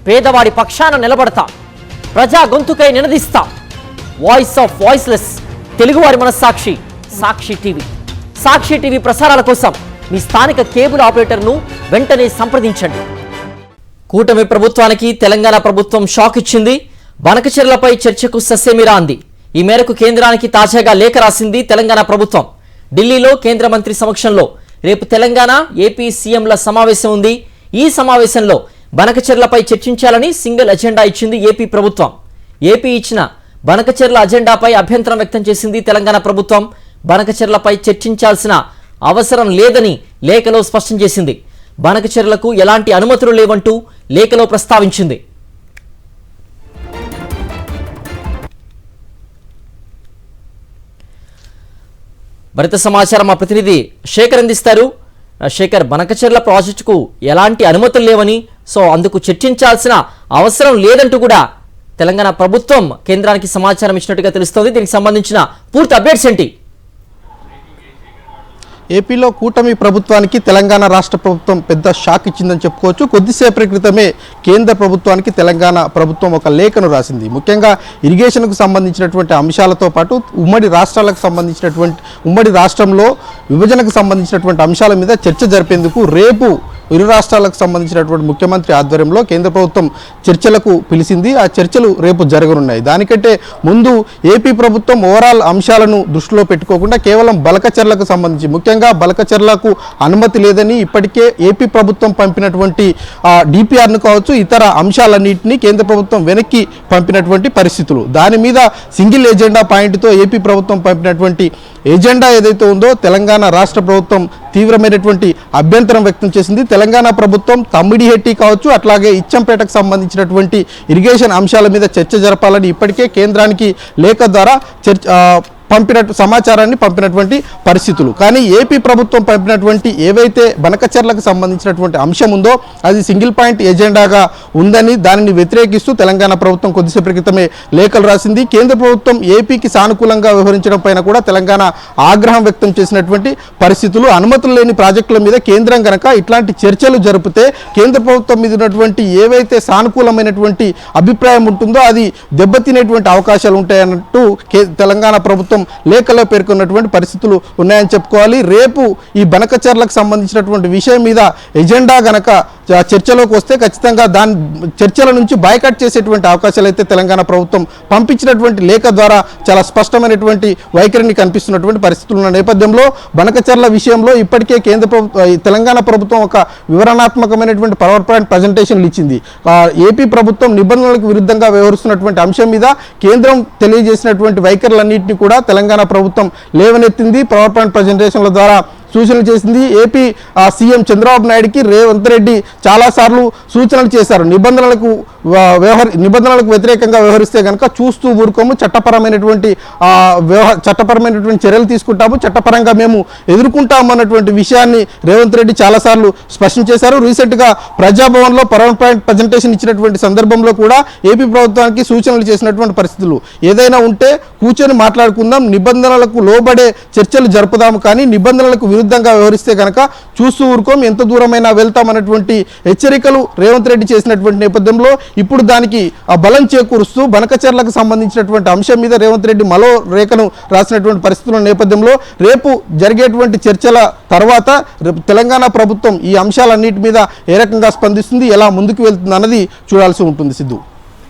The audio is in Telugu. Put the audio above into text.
పేదవాడి పక్షాన నిలబడతా, ప్రజా గొంతుకై నినదిస్తా. వాయిస్ ఆఫ్ వాయిస్లెస్, తెలుగువారి మనస్సాక్షి, సాక్షి టీవీ. సాక్షి టీవీ ప్రసారాల కోసం మీ స్థానిక కేబుల్ ఆపరేటర్ను వెంటనే సంప్రదించండి. కూటమి ప్రభుత్వానికి తెలంగాణ ప్రభుత్వం షాక్ ఇచ్చింది. బనకచెర్లపై చర్చకు ససేమిరా అంది. ఈ మేరకు కేంద్రానికి తాజాగా లేఖ రాసింది తెలంగాణ ప్రభుత్వం. ఢిల్లీలో కేంద్ర మంత్రి సమక్షంలో రేపు తెలంగాణ, ఏపీ సీఎంల సమావేశం ఉంది. ఈ సమావేశంలో బనకచెర్లపై చర్చించాలని సింగిల్ ఎజెండా ఇచ్చింది ఏపీ ప్రభుత్వం. ఏపీ ఇచ్చిన బనకచెర్ల అజెండాపై అభ్యంతరం వ్యక్తం చేసింది తెలంగాణ ప్రభుత్వం. బనకచెర్లపై చర్చించాల్సిన అవసరం లేదని లేఖలో స్పష్టం చేసింది. బనకచెర్లకు ఎలాంటి అనుమతులు లేవంటూ లేఖలో ప్రస్తావించింది. మరింత సమాచారం మా ప్రతినిధి శేఖర్ అందిస్తారు. శేఖర్, బనకచెర్ల ప్రాజెక్టుకు ఎలాంటి అనుమతులు లేవని, సో అందుకు చర్చించాల్సిన అవసరం లేదంటూ కూడా తెలంగాణ ప్రభుత్వం కేంద్రానికి సమాచారం ఇచ్చినట్టుగా తెలుస్తోంది. దీనికి సంబంధించిన పూర్తి అప్డేట్స్ ఏంటి? ఏపీలో కూటమి ప్రభుత్వానికి తెలంగాణ రాష్ట్ర ప్రభుత్వం పెద్ద షాక్ ఇచ్చిందని చెప్పుకోవచ్చు. కొద్దిసేపటి క్రితమే కేంద్ర ప్రభుత్వానికి తెలంగాణ ప్రభుత్వం ఒక లేఖను రాసింది. ముఖ్యంగా ఇరిగేషన్కు సంబంధించినటువంటి అంశాలతో పాటు ఉమ్మడి రాష్ట్రంలో విభజనకు సంబంధించినటువంటి అంశాల మీద చర్చ జరిపేందుకు రేపు ఇరు రాష్ట్రాలకు సంబంధించినటువంటి ముఖ్యమంత్రి ఆధ్వర్యంలో కేంద్ర ప్రభుత్వం చర్చలకు పిలిచింది. ఆ చర్చలు రేపు జరగనున్నాయి. దానికంటే ముందు ఏపీ ప్రభుత్వం ఓవరాల్ అంశాలను దృష్టిలో పెట్టుకోకుండా కేవలం బనకచెర్లకు సంబంధించి, ముఖ్యంగా బనకచెర్లకు అనుమతి లేదని ఇప్పటికే ఏపీ ప్రభుత్వం పంపినటువంటి డిపిఆర్ను కావచ్చు, ఇతర అంశాలన్నింటినీ కేంద్ర ప్రభుత్వం వెనక్కి పంపినటువంటి పరిస్థితులు. దాని మీద సింగిల్ ఎజెండా పాయింట్తో ఏపీ ప్రభుత్వం పంపినటువంటి ఎజెండా ఏదైతే ఉందో తెలంగాణ రాష్ట్ర ప్రభుత్వం తీవ్రమైనటువంటి అభ్యంతరం వ్యక్తం చేసింది. తెలంగాణ ప్రభుత్వం తమ్మిడిహెట్టి కావచ్చు, అట్లాగే ఇచ్చంపేటకు సంబంధించినటువంటి ఇరిగేషన్ అంశాల మీద చర్చ జరపాలని ఇప్పటికే కేంద్రానికి లేఖ ద్వారా సమాచారాన్ని పంపినటువంటి పరిస్థితులు. కానీ ఏపీ ప్రభుత్వం పంపినటువంటి ఏవైతే బనకచెర్లకు సంబంధించినటువంటి అంశం ఉందో అది సింగిల్ పాయింట్ ఎజెండాగా ఉందని, దానిని వ్యతిరేకిస్తూ తెలంగాణ ప్రభుత్వం కొద్దిసేపటి క్రితమే లేఖలు రాసింది. కేంద్ర ప్రభుత్వం ఏపీకి సానుకూలంగా వ్యవహరించడం పైన కూడా తెలంగాణ ఆగ్రహం వ్యక్తం చేసినటువంటి పరిస్థితులు. అనుమతులు లేని ప్రాజెక్టుల మీద కేంద్రం కనుక ఇట్లాంటి చర్చలు జరిపితే కేంద్ర ప్రభుత్వం మీద ఉన్నటువంటి ఏవైతే సానుకూలమైనటువంటి అభిప్రాయం ఉంటుందో అది దెబ్బతినేటువంటి అవకాశాలు ఉంటాయన్నట్టు తెలంగాణ ప్రభుత్వం లేఖలో పేర్కొన్నటువంటి పరిస్థితులు ఉన్నాయని చెప్పుకోవాలి. రేపు ఈ బనకచెర్లకు సంబంధించినటువంటి విషయం మీద ఎజెండా గనక చర్చలోకి వస్తే ఖచ్చితంగా దాని చర్చల నుంచి బాయ్కాట్ చేసేటువంటి అవకాశాలు అయితే తెలంగాణ ప్రభుత్వం పంపించినటువంటి లేఖ ద్వారా చాలా స్పష్టమైనటువంటి వైఖరిని కనిపిస్తున్నటువంటి పరిస్థితులు ఉన్న నేపథ్యంలో బనకచెర్ల విషయంలో ఇప్పటికే తెలంగాణ ప్రభుత్వం ఒక వివరణాత్మకమైనటువంటి పవర్ పాయింట్ ప్రజెంటేషన్లు ఇచ్చింది. ఏపీ ప్రభుత్వం నిబంధనలకు విరుద్ధంగా వ్యవహరిస్తున్నటువంటి అంశం మీద కేంద్రం తెలియజేసినటువంటి వైఖరులన్నింటినీ కూడా తెలంగాణ ప్రభుత్వం లేవనెత్తింది. పవర్ పాయింట్ ప్రజెంటేషన్ల ద్వారా సూచనలు చేసింది. ఏపీ సీఎం చంద్రబాబు నాయుడుకి రేవంత్ రెడ్డి చాలాసార్లు సూచనలు చేశారు. నిబంధనలకు వ్యతిరేకంగా వ్యవహరిస్తే కనుక చూస్తూ ఊరుకోము, చట్టపరమైనటువంటి చర్యలు తీసుకుంటాము, చట్టపరంగా మేము ఎదుర్కొంటాము అన్నటువంటి విషయాన్ని రేవంత్ రెడ్డి చాలాసార్లు స్పష్టం చేశారు. రీసెంట్గా ప్రజాభవన్లో పవర్ పాయింట్ ప్రజెంటేషన్ ఇచ్చినటువంటి సందర్భంలో కూడా ఏపీ ప్రభుత్వానికి సూచనలు చేసినటువంటి పరిస్థితులు. ఏదైనా ఉంటే కూర్చొని మాట్లాడుకుందాం, నిబంధనలకు లోబడే చర్చలు జరుపుదాము, కానీ నిబంధనలకు విరుద్ధంగా వ్యవహరిస్తే కనుక చూస్తూ ఊరుకోం, ఎంత దూరమైనా వెళ్తామన్నటువంటి హెచ్చరికలు రేవంత్ రెడ్డి చేసినటువంటి నేపథ్యంలో ఇప్పుడు దానికి బలం చేకూరుస్తూ బనకచెర్లకు సంబంధించినటువంటి అంశం మీద రేవంత్ రెడ్డి మరో రేఖను రాసినటువంటి పరిస్థితుల నేపథ్యంలో రేపు జరిగేటువంటి చర్చల తర్వాత తెలంగాణ ప్రభుత్వం ఈ అంశాలన్నిటి మీద ఏ రకంగా స్పందిస్తుంది, ఎలా ముందుకు వెళ్తుంది అన్నది చూడాల్సి ఉంటుంది. సిద్ధు.